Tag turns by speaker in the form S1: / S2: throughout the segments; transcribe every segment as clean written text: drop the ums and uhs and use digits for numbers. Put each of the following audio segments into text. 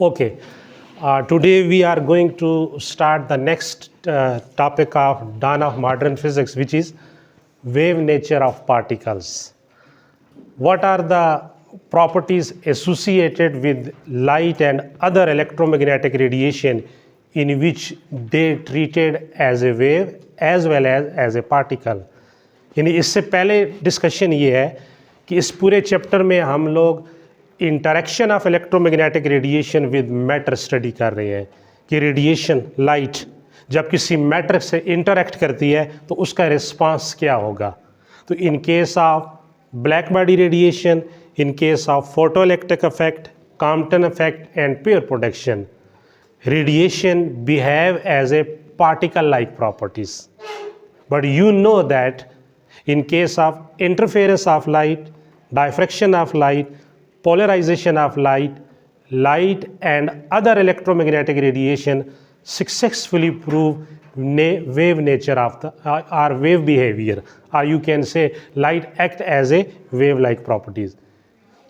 S1: Okay. Today we are going to start the next topic of dawn of modern physics, which is wave nature of particles. What are the properties associated with light and other electromagnetic radiation in which they treated as a wave as well as a particle? यानी इससे पहले discussion ये है कि इस पूरे chapter में हम लोग interaction of electromagnetic radiation with matter study कर रहे हैं कि रेडिएशन लाइट जब किसी मैटर से इंटरेक्ट करती है तो उसका रिस्पांस क्या होगा. तो in case of black body radiation, in case of photoelectric effect, Compton effect and pair protection, radiation behave as a particle like properties. But you know that in case of interference of light, diffraction of light, polarization of light, light and other electromagnetic radiation successfully prove wave nature of the or wave behavior, or you can say light act as a wave like properties.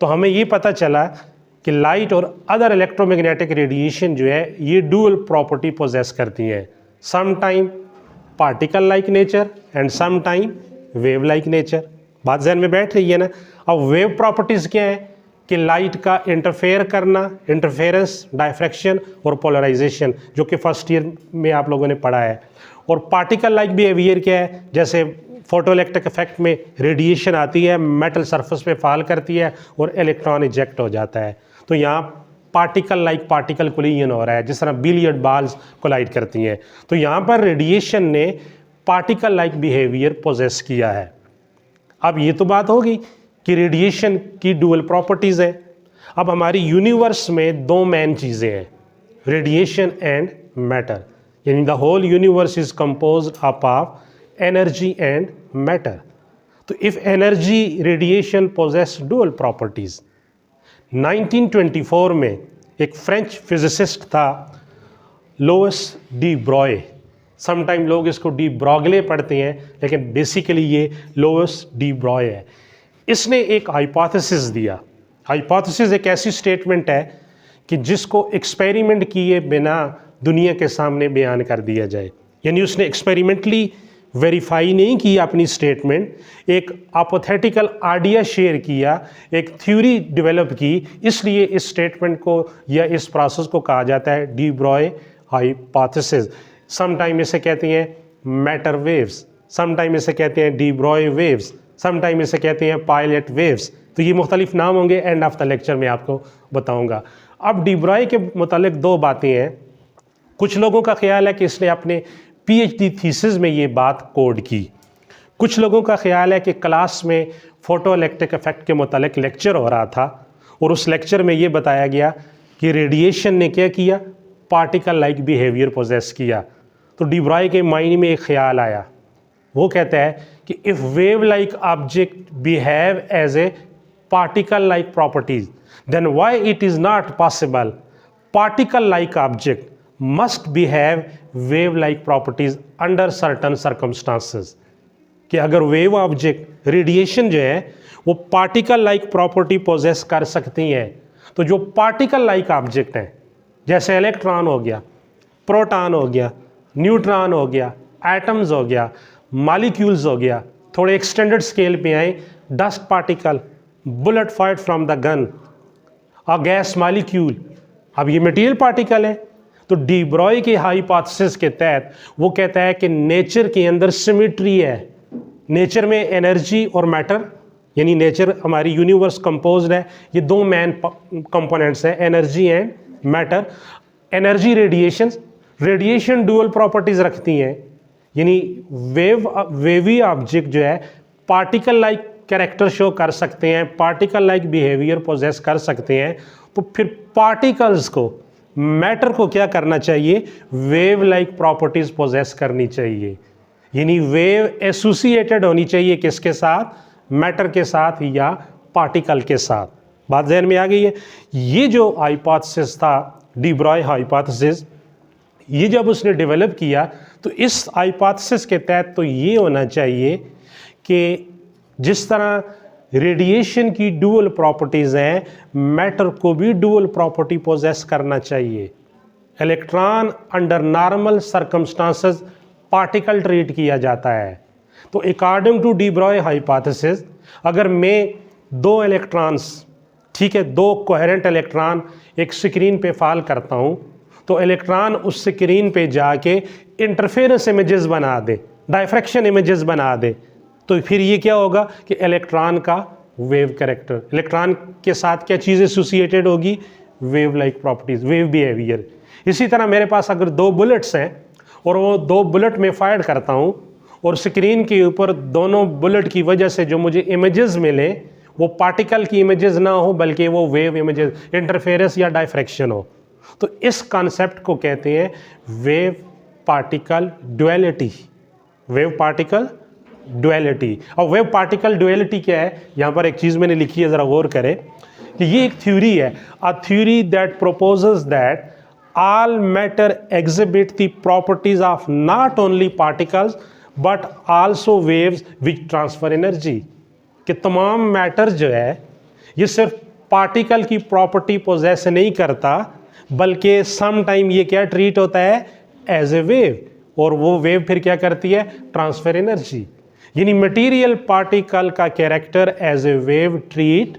S1: तो हमें ये पता चला कि light और other electromagnetic radiation जो है ये डुअल प्रॉपर्टी पोजेस करती हैं, some time particle like nature and some time wave like nature. बात जहन में बैठ रही है ना. अब वेव प्रॉपर्टीज़ क्या है कि लाइट का इंटरफेयर करना, इंटरफेरेंस, डायफ्रैक्शन और पोलराइजेशन, जो कि फर्स्ट ईयर में आप लोगों ने पढ़ा है. और पार्टिकल लाइक बिहेवियर क्या है, जैसे फोटोइलेक्ट्रिक इफेक्ट में रेडिएशन आती है, मेटल सरफेस पे फॉल करती है और इलेक्ट्रॉन इजेक्ट हो जाता है. तो यहाँ पार्टिकल लाइक पार्टिकल कोलिजन हो रहा है, जिस तरह बिलियर्ड बॉल्स कोलाइड करती हैं. तो यहाँ पर रेडिएशन ने पार्टिकल लाइक बिहेवियर पोजेस किया है. अब ये तो बात होगी कि रेडिएशन की डुअल प्रॉपर्टीज़ हैं. अब हमारी यूनिवर्स में दो मेन चीज़ें हैं, रेडिएशन एंड मैटर. यानी the whole universe is composed up of energy and matter. तो if energy radiation possess dual properties. 1924 में एक फ्रेंच फिजिसिस्ट था लुईस डी ब्रॉय. समटाइम लोग इसको डी ब्रॉगले पढ़ते हैं, लेकिन बेसिकली ये लुईस डी ब्रॉय है. इसने एक हाइपोथेसिस दिया. हाइपोथेसिस एक ऐसी स्टेटमेंट है कि जिसको एक्सपेरिमेंट किए बिना दुनिया के सामने बयान कर दिया जाए. यानी उसने एक्सपेरिमेंटली वेरीफाई नहीं किया अपनी स्टेटमेंट, एक हाइपोथेटिकल आइडिया शेयर किया, एक थ्योरी डेवलप की. इसलिए इस स्टेटमेंट को या इस प्रोसेस को कहा जाता है डी ब्रॉय हाइपोथेसिस. समटाइम इसे कहते हैं मैटर वेव्स, समटाइम इसे कहते हैं डी ब्रॉय वेव्स, समटाइम इसे कहते हैं पायलट वेव्स. तो ये मुख्तलिफ नाम होंगे, एंड ऑफ द लेक्चर में आपको बताऊंगा. अब डी ब्रॉय के मुतालिक दो बातें हैं. कुछ लोगों का ख्याल है कि इसने अपने पीएचडी थीसिस में ये बात कोड की. कुछ लोगों का ख्याल है कि क्लास में फोटो इलेक्ट्रिक इफेक्ट के मुतालिक लेक्चर हो रहा था और उस लेक्चर में ये बताया गया कि रेडिएशन ने क्या किया, पार्टिकल लाइक बिहेवियर पोजेस किया. तो डी ब्रॉय के माइंड में एक ख्याल आया. वो कहता है कि if wave like object behave as a particle like properties, then why it is not possible particle like object must behave wave like properties under certain circumstances. कि अगर वेव ऑब्जेक्ट रेडिएशन जो है वो पार्टिकल लाइक प्रॉपर्टी पोजेस कर सकती हैं, तो जो पार्टिकल लाइक ऑब्जेक्ट हैं जैसे इलेक्ट्रॉन हो गया, प्रोटॉन हो गया, न्यूट्रॉन हो गया, एटम्स हो गया, मॉलिक्यूल्स हो गया, थोड़े एक्सटेंडेड स्केल पे आए, dust particle, bullet fired from the gun, a gas molecule. अब ये मटेरियल पार्टिकल है. तो डी ब्रॉय के हाइपोथेसिस के तहत वो कहता है कि नेचर के अंदर सिमेट्री है. नेचर में एनर्जी और मैटर, यानी नेचर हमारी यूनिवर्स कंपोज्ड है, ये दो मेन कंपोनेंट्स हैं, energy and matter. Energy radiation dual properties रखती हैं. यानी वेवी ऑब्जेक्ट जो है पार्टिकल लाइक कैरेक्टर शो कर सकते हैं, पार्टिकल लाइक बिहेवियर पोजेस कर सकते हैं. तो फिर पार्टिकल्स को, मैटर को क्या करना चाहिए, वेव लाइक प्रॉपर्टीज पोजेस करनी चाहिए. यानी वेव एसोसिएटेड होनी चाहिए किसके साथ, मैटर के साथ या पार्टिकल के साथ. बात ज़हन में आ गई है. ये जो हाइपोथेसिस था डी ब्रॉय हाइपोथेसिस, ये जब उसने डेवलप किया तो इस हाइपोथेसिस के तहत तो ये होना चाहिए कि जिस तरह रेडिएशन की डुअल प्रॉपर्टीज़ हैं, मैटर को भी डुअल प्रॉपर्टी पोजेस करना चाहिए। Electron under normal circumstances particle treat किया जाता है। तो according to de Broglie hypothesis, अगर मैं दो इलेक्ट्रॉन्स, ठीक है, दो कोहेरेंट इलेक्ट्रॉन एक स्क्रीन पे फॉल करता हूँ, तो इलेक्ट्रॉन उस स्क्रीन पे जाके इंटरफेरेंस इमेजेस बना दे, डायफ्रैक्शन इमेजेस बना दे, तो फिर ये क्या होगा कि इलेक्ट्रॉन का वेव कैरेक्टर, इलेक्ट्रॉन के साथ क्या चीज़ एसोसिएटेड होगी, wave like properties, wave behaviour. इसी तरह मेरे पास अगर दो बुलेट्स हैं और वो दो बुलेट में फायर करता हूँ और स्क्रीन के ऊपर दोनों बुलेट की वजह से जो मुझे इमेजेस मिले वो पार्टिकल की इमेजेस ना हो बल्कि वो वेव इमेजेस, इंटरफेरेंस या डायफ्रैक्शन हो, तो इस कॉन्सेप्ट को कहते हैं wave particle duality. Wave particle duality. और वेव पार्टिकल डुअलिटी क्या है, यहाँ पर एक चीज़ मैंने लिखी है, ज़रा गौर करें कि ये एक थ्योरी है, a theory that proposes that all matter exhibit the properties of not only particles but also waves which transfer energy। कि तमाम मैटर जो है ये सिर्फ पार्टिकल की प्रॉपर्टी पोजेस नहीं करता बल्कि सम टाइम ये क्या ट्रीट होता है एज ए वेव, और वो वेव फिर क्या करती है, ट्रांसफर एनर्जी। यानी मटेरियल पार्टिकल का character as a wave treat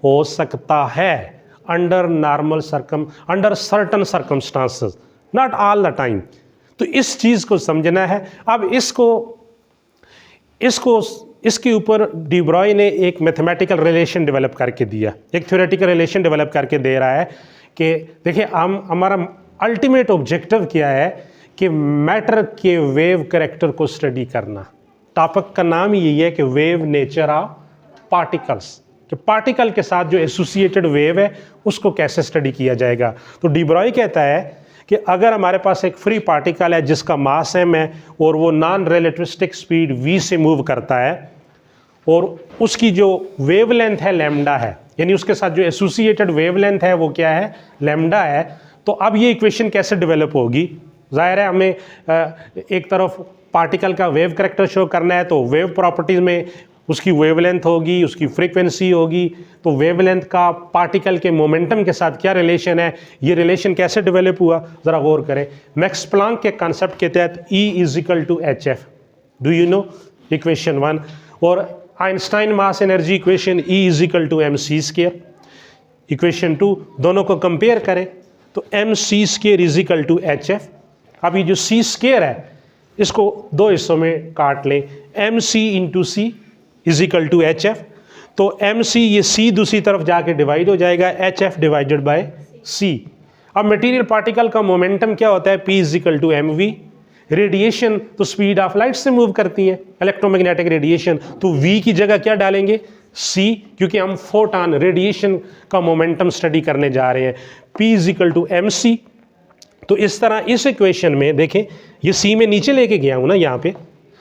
S1: हो सकता है under normal under certain circumstances, not all the time. तो इस चीज़ को समझना है। अब इसके ऊपर डी ब्रॉय ने एक मैथमेटिकल रिलेशन डेवलप करके दिया, एक थ्योरेटिकल रिलेशन डेवलप करके दे रहा है कि देखिए हमारा अल्टीमेट ऑब्जेक्टिव क्या है कि मैटर के वेव कैरेक्टर को स्टडी करना। टॉपिक का नाम ही यही है कि वेव नेचर ऑफ पार्टिकल्स, कि पार्टिकल के साथ जो एसोसिएटेड वेव है उसको कैसे स्टडी किया जाएगा। तो डी ब्रॉय कहता है कि अगर हमारे पास एक फ्री पार्टिकल है जिसका मास m है और वो नॉन रिलेटिविस्टिक स्पीड v से मूव करता है और उसकी जो वेवलेंथ है लैम्डा है, यानी उसके साथ जो एसोसिएटेड वेवलेंथ है वो क्या है, लैम्डा है, तो अब ये इक्वेशन कैसे डेवलप होगी। जाहिर है हमें एक तरफ पार्टिकल का वेव कैरेक्टर शो करना है, तो वेव प्रॉपर्टीज़ में उसकी वेवलेंथ होगी, उसकी फ्रीक्वेंसी होगी, तो वेवलेंथ का पार्टिकल के मोमेंटम के साथ क्या रिलेशन है, ये रिलेशन कैसे डेवलप हुआ, ज़रा गौर करें। मैक्स प्लांक के कॉन्सेप्ट के तहत E = hf, do you know, equation 1, और Einstein mass energy equation E = mc², equation 2, दोनों को कंपेयर करें तो mc² = hf। अब ये जो c² है इसको दो हिस्सों में काट लें, mc × c = hf, तो mc ये c दूसरी तरफ जाके डिवाइड हो जाएगा, hf / c। अब मटेरियल पार्टिकल का मोमेंटम क्या होता है, p = mv। रेडिएशन तो स्पीड ऑफ लाइट से मूव करती है, इलेक्ट्रोमैग्नेटिक रेडिएशन, तो v की जगह क्या डालेंगे, c, क्योंकि हम फोटॉन रेडिएशन का मोमेंटम स्टडी करने जा रहे हैं। p = mc। तो इस तरह इस इक्वेशन में देखें, ये c में नीचे लेके गया हूँ ना यहाँ पे,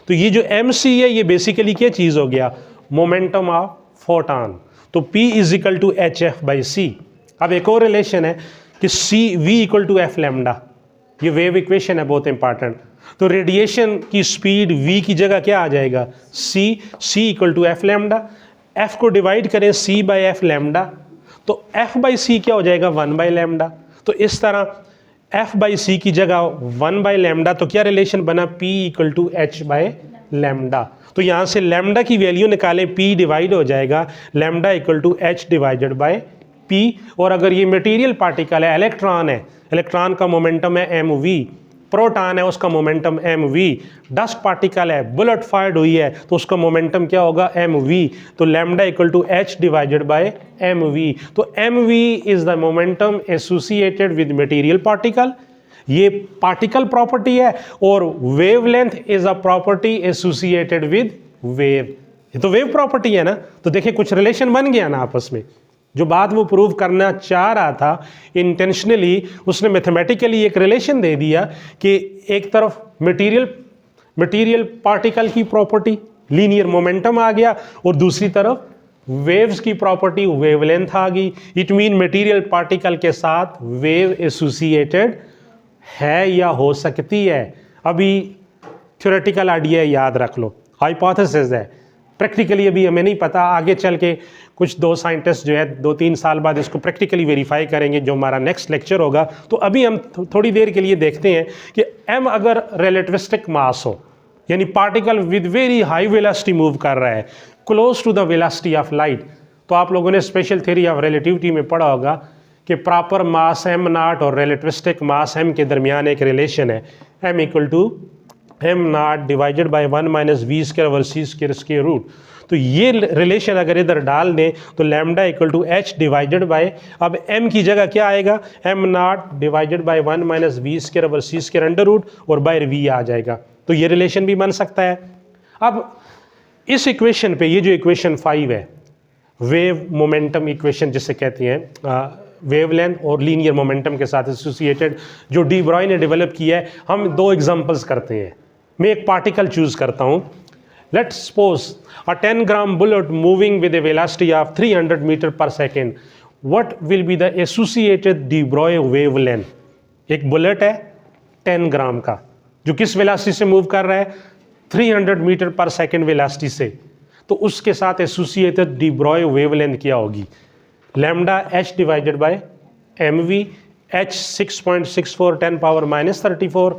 S1: तो ये जो mc है ये बेसिकली क्या चीज़ हो गया, मोमेंटम ऑफ फोटॉन, तो p = hf/c। अब एक और रिलेशन है कि v = f लैम्डा, ये वेव इक्वेशन है बहुत इंपॉर्टेंट। तो रेडिएशन की स्पीड v की जगह क्या आ जाएगा, c = f लैम्डा, f को डिवाइड करें c/f लैम्डा, तो f/c क्या हो जाएगा, 1/λ। तो इस तरह f/c की जगह 1/λ, तो क्या रिलेशन बना, p = h/λ। तो यहाँ से लैम्डा की वैल्यू निकालें, p डिवाइड हो जाएगा λ = h/p। और अगर ये मटेरियल पार्टिकल है, इलेक्ट्रॉन है, इलेक्ट्रॉन का मोमेंटम है mv, प्रोटॉन है उसका मोमेंटम mv, डस्ट पार्टिकल है, बुलेट फायर्ड हुई है तो उसका मोमेंटम क्या होगा, mv, तो λ = h/mv। तो mv is the momentum associated with material particle, ये पार्टिकल प्रॉपर्टी है, और wavelength is a property associated with wave, ये तो वेव प्रॉपर्टी है ना। तो देखिए कुछ रिलेशन बन गया ना आपस में। जो बात वो प्रूव करना चाह रहा था इंटेंशनली, उसने मैथमेटिकली एक रिलेशन दे दिया कि एक तरफ मटेरियल पार्टिकल की प्रॉपर्टी लीनियर मोमेंटम आ गया और दूसरी तरफ वेव्स की प्रॉपर्टी वेवलेंथ आ गई। इट मीन मटेरियल पार्टिकल के साथ वेव एसोसिएटेड है या हो सकती है। अभी थ्योरेटिकल आइडिया याद रख लो, हाइपोथेसिस है, प्रैक्टिकली अभी हमें नहीं पता, आगे चल के कुछ दो साइंटिस्ट जो है 2-3 साल बाद इसको प्रैक्टिकली वेरीफाई करेंगे, जो हमारा नेक्स्ट लेक्चर होगा। तो अभी हम थोड़ी देर के लिए देखते हैं कि m अगर रिलेटिविस्टिक मास हो, यानी particle with very high velocity move कर रहा है close to the velocity of light, तो आप लोगों ने स्पेशल थ्योरी ऑफ रिलेटिविटी में पढ़ा होगा कि प्रॉपर मास m नॉट और रिलेटिविस्टिक मास m के दरमियान एक रिलेशन है, m equal to m naught divided by 1 minus v square over c square square root. तो ये रिलेशन अगर इधर डाल दें तो lambda equal to h divided by, अब m की जगह क्या आएगा, m naught divided by 1 minus v square over c square under root और बाय v आ जाएगा। तो ये रिलेशन भी बन सकता है। अब इस इक्वेशन पे, ये जो इक्वेशन 5 है, वेव मोमेंटम इक्वेशन जिसे कहते हैं, वेवलेंथ और लीनियर मोमेंटम के साथ एसोसिएटेड, जो डी ब्रॉय ने डेवलप किया है, हम दो एग्जांपल्स करते हैं। मैं एक पार्टिकल चूज करता हूँ, let's suppose a 10 gram bullet moving with a velocity of 300 meter per second, what will be the associated de Broglie wavelength? एक बुलेट है 10 ग्राम का जो किस वेलोसिटी से मूव कर रहा है, 300 मीटर पर सेकेंड वेलोसिटी से, तो उसके साथ एसोसिएटेड डी ब्रॉय वेवलेंथ क्या होगी, lambda h divided bye mv, h 6.64 10 power minus 34,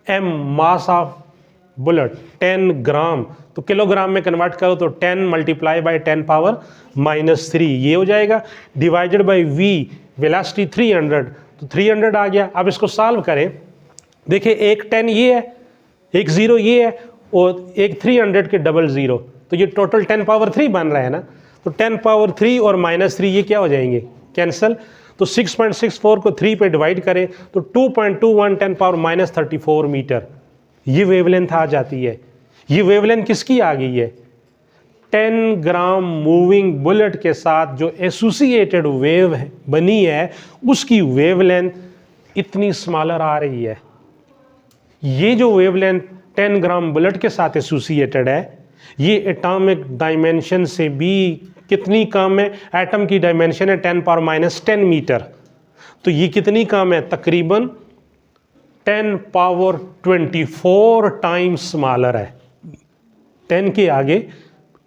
S1: m mass of bullet 10 ग्राम, तो किलोग्राम में कन्वर्ट करो तो 10 मल्टीप्लाई बाय 10 पावर माइनस 3 ये हो जाएगा, डिवाइडेड बाय v वेलोसिटी 300, तो 300 आ गया। अब इसको सॉल्व करें, देखिए एक 10 ये है, एक 0 ये है और एक 300 के डबल 0, तो ये टोटल 10 पावर 3 बन रहा है ना, तो 10 पावर 3 और माइनस 3 ये क्या हो जाएंगे, कैंसिल। तो 6.64 को 3 पे डिवाइड करें तो 2.21 10 पावर माइनस 34 मीटर ये वेवलेंथ आ जाती है। ये वेवलेंथ किसकी आ गई है, 10 ग्राम मूविंग बुलेट के साथ जो एसोसिएटेड वेव बनी है उसकी वेवलेंथ इतनी स्मॉलर आ रही है। ये जो वेवलेंथ 10 ग्राम बुलेट के साथ एसोसिएटेड है, ये एटॉमिक डायमेंशन से भी कितनी कम है, एटम की डायमेंशन है 10 पावर माइनस 10 मीटर, तो ये कितनी कम है, तकरीबन 10 पावर 24 टाइम्स स्मॉलर है। 10 के आगे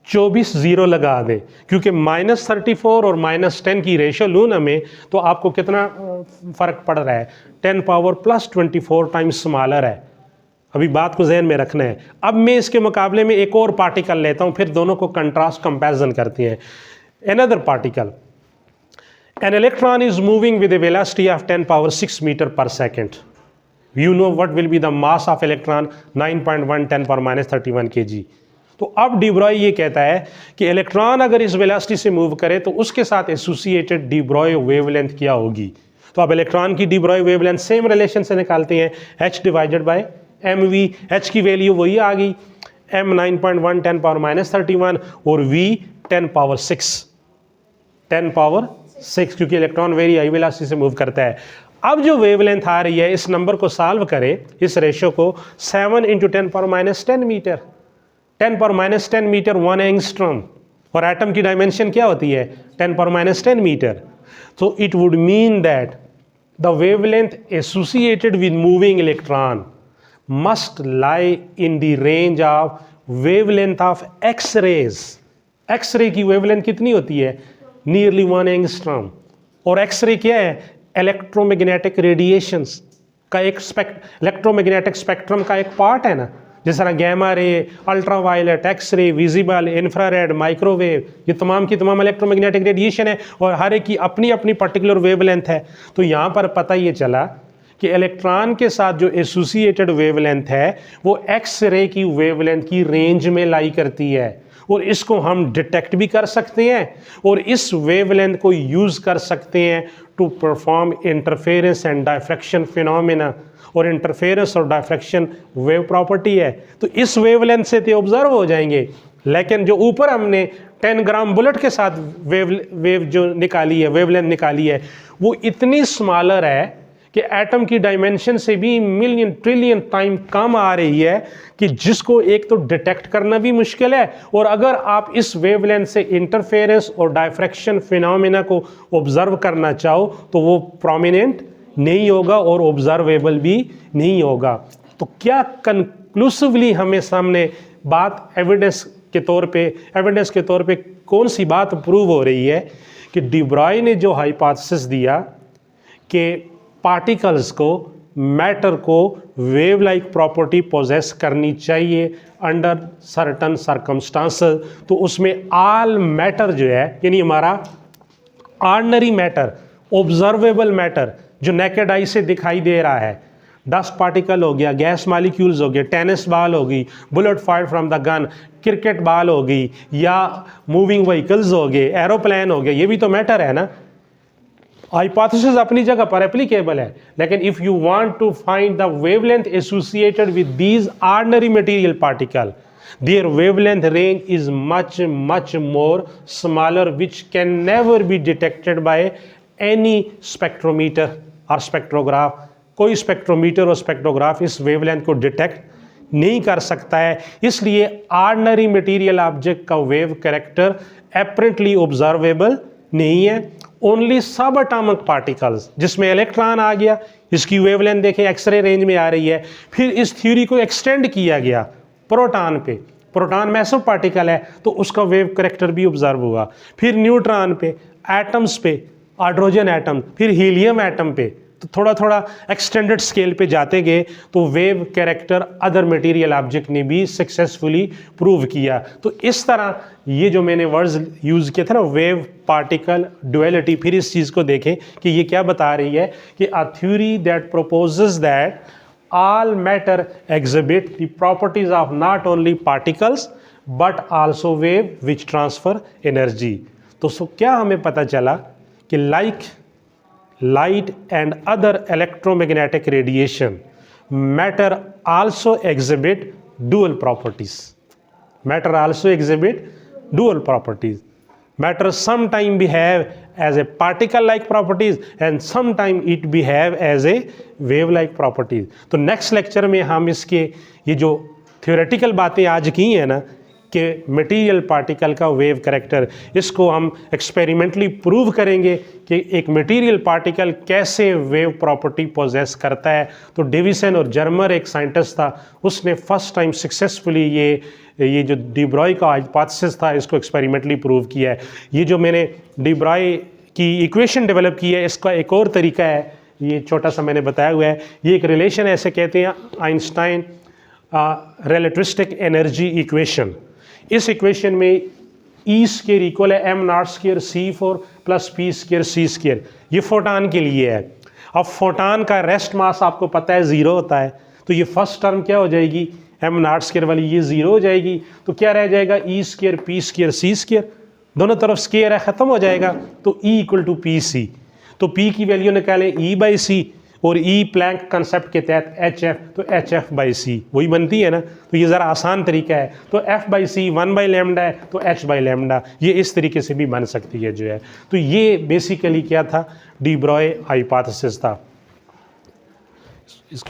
S1: 24 जीरो लगा दें, क्योंकि माइनस 34 और माइनस 10 की रेशो लूँ ना में, तो आपको कितना फ़र्क पड़ रहा है, 10 पावर प्लस 24 टाइम्स स्मॉलर है। अभी बात को जहन में रखना है। अब मैं इसके मुकाबले में एक और पार्टिकल लेता हूँ, फिर दोनों को कंट्रास्ट कंपैरिजन करते हैं। Another particle, an electron is moving with a velocity of 10 power 6 metre per second. You know what will be the mass of electron, 9.1 10 power minus 31 kg। तो अब डी ब्रॉय ये कहता है कि इलेक्ट्रॉन अगर इस वेलोसिटी से मूव करे तो उसके साथ एसोसिएटेड डी ब्रॉय वेवलेंथ क्या होगी। तो अब इलेक्ट्रॉन की D Broglie wavelength same relation से निकालते हैं, h divided bye mv, h की वैल्यू वही आ गई, m 9.1 10 पावर माइनस 31 और v 10 पावर 6, क्योंकि इलेक्ट्रॉन वेरी हाई वेलोसिटी से मूव करता है। अब जो वेवलेंथ आ रही है, इस नंबर को सॉल्व करें, इस रेशो को, 7 into 10 power minus 10 metre, 10 power minus 10 metre 1 angstrom, और एटम की डायमेंशन क्या होती है, 10 पावर माइनस 10 मीटर। तो it would mean that the wavelength associated with moving electron must lie in the range of wavelength of X rays. X ray की wavelength कितनी होती है, नियरली 1 एंगस्ट्रॉम, और एक्स रे क्या है, इलेक्ट्रोमैग्नेटिक रेडिएशंस का एक इलेक्ट्रोमैग्नेटिक स्पेक्ट्रम का एक पार्ट है ना, जिस तरह gamma ray, ultraviolet, X ray, visible, infrared, microwave, ये तमाम की तमाम इलेक्ट्रोमैग्नेटिक रेडिएशन है और हर एक की अपनी अपनी पर्टिकुलर वेवलेंथ है। तो यहाँ पर पता ये चला कि इलेक्ट्रॉन के साथ जो एसोसिएटेड वेवलेंथ है वो एक्स रे की वेवलेंथ की रेंज में लाई करती है, और इसको हम डिटेक्ट भी कर सकते हैं और इस वेवलेंथ को यूज़ कर सकते हैं to perform interference and diffraction phenomena, और इंटरफेरेंस और डायफ्रैक्शन वेव प्रॉपर्टी है। तो इस वेवलेंथ से तो ऑब्जर्व हो जाएंगे, लेकिन जो ऊपर हमने 10 ग्राम बुलेट के साथ वेव जो निकाली है, वेवलेंथ निकाली है, वो इतनी स्मॉलर है कि एटम की डायमेंशन से भी मिलियन ट्रिलियन टाइम कम आ रही है, कि जिसको एक तो डिटेक्ट करना भी मुश्किल है, और अगर आप इस वेवलेंथ से इंटरफेरेंस और डायफ्रैक्शन फिनोमेना को ऑब्जर्व करना चाहो तो वो प्रोमिनेंट नहीं होगा और ऑब्जर्वेबल भी नहीं होगा। तो क्या कंक्लूसिवली हमें सामने बात एविडेंस के तौर पे, एविडेंस के तौर पे कौन सी बात प्रूव हो रही है कि डी ब्रॉय ने जो हाइपोथेसिस दिया कि पार्टिकल्स को, मैटर को वेव लाइक प्रॉपर्टी पोजेस करनी चाहिए अंडर सर्टन सर्कमस्टांसेस, तो उसमें ऑल मैटर जो है, यानी हमारा ऑर्डिनरी मैटर, ऑब्जर्वेबल मैटर जो नेकेड आई से दिखाई दे रहा है, डस्ट पार्टिकल हो गया, गैस मालिक्यूल्स हो गए, टेनिस बॉल हो गई, bullet fire from the gun, cricket ball हो गई, या मूविंग व्हीकल्स हो गए, एरोप्लेन हो गए, ये भी तो मैटर है ना। हाइपोथेसिस अपनी जगह पर एप्लीकेबल है, लेकिन if you want to find the wavelength associated with these ordinary material particle, their wavelength range is much more smaller, which can never be detected by any spectrometer or spectrograph. कोई spectrometer और spectrograph इस wavelength को detect नहीं कर सकता है। इसलिए ordinary material object का वेव कैरेक्टर एपरेंटली ऑब्जर्वेबल नहीं है। ओनली सब एटॉमिक पार्टिकल्स, जिसमें इलेक्ट्रॉन आ गया, इसकी वेवलेंथ देखें एक्सरे रेंज में आ रही है। फिर इस थ्योरी को एक्सटेंड किया गया प्रोटॉन पे, प्रोटॉन मैसिव पार्टिकल है तो उसका वेव कैरेक्टर भी ऑब्जर्व हुआ। फिर न्यूट्रॉन पे, एटम्स पे, हाइड्रोजन एटम, फिर हीलियम एटम पे, तो थोड़ा थोड़ा एक्सटेंडेड स्केल पे जाते गए तो wave character other material object ने भी सक्सेसफुली प्रूव किया। तो इस तरह ये जो मैंने वर्ड्स यूज़ किए थे ना, वेव पार्टिकल डुअलिटी, फिर इस चीज़ को देखें कि ये क्या बता रही है कि a theory that purposes that all matter exhibit the properties of not only particles but also wave which transfer energy। तो क्या हमें पता चला कि light and other electromagnetic radiation matter also exhibit dual properties। matter also exhibit dual properties। matter sometime behave as a particle like properties and sometime it behave as a wave like properties। तो next lecture में हम इसके ये जो theoretical बातें आज की हैं ना कि मटेरियल पार्टिकल का वेव कैरेक्टर, इसको हम एक्सपेरिमेंटली प्रूव करेंगे कि एक मटेरियल पार्टिकल कैसे वेव प्रॉपर्टी पोजेस करता है। तो डेविसन और जर्मर एक साइंटिस्ट था, उसने फर्स्ट टाइम सक्सेसफुली ये जो डी ब्रॉय का हाइपोथेसिस था इसको एक्सपेरिमेंटली प्रूव किया है। ये जो मैंने डी ब्रॉय की इक्वेशन डेवलप की है, इसका एक और तरीका है, ये छोटा सा मैंने बताया हुआ है। ये एक रिलेशन ऐसे कहते हैं आइंस्टाइन रिलेटिविस्टिक एनर्जी इक्वेशन। इस इक्वेशन में ई स्क्वायर इक्वल है am not square C4 plus P square C square, ये फोटान के लिए है। अब फोटान का रेस्ट मास आपको पता है 0 होता है, तो ये फर्स्ट टर्म क्या हो जाएगी, एम नॉट स्क्वायर वाली ये 0 हो जाएगी। तो क्या रह जाएगा, E square p square C square, दोनों तरफ स्क्वायर है, ख़त्म हो जाएगा। तो E equal to p c, तो P की वैल्यू निकालें E/C और E प्लैंक कंसेप्ट के तहत HF, तो HF/C वही बनती है ना। तो ये ज़रा आसान तरीका है। तो F/C 1/λ है तो H/λ, ये इस तरीके से भी बन सकती है जो है। तो ये बेसिकली क्या था, डी ब्रॉय हाइपोथेसिस था। इसको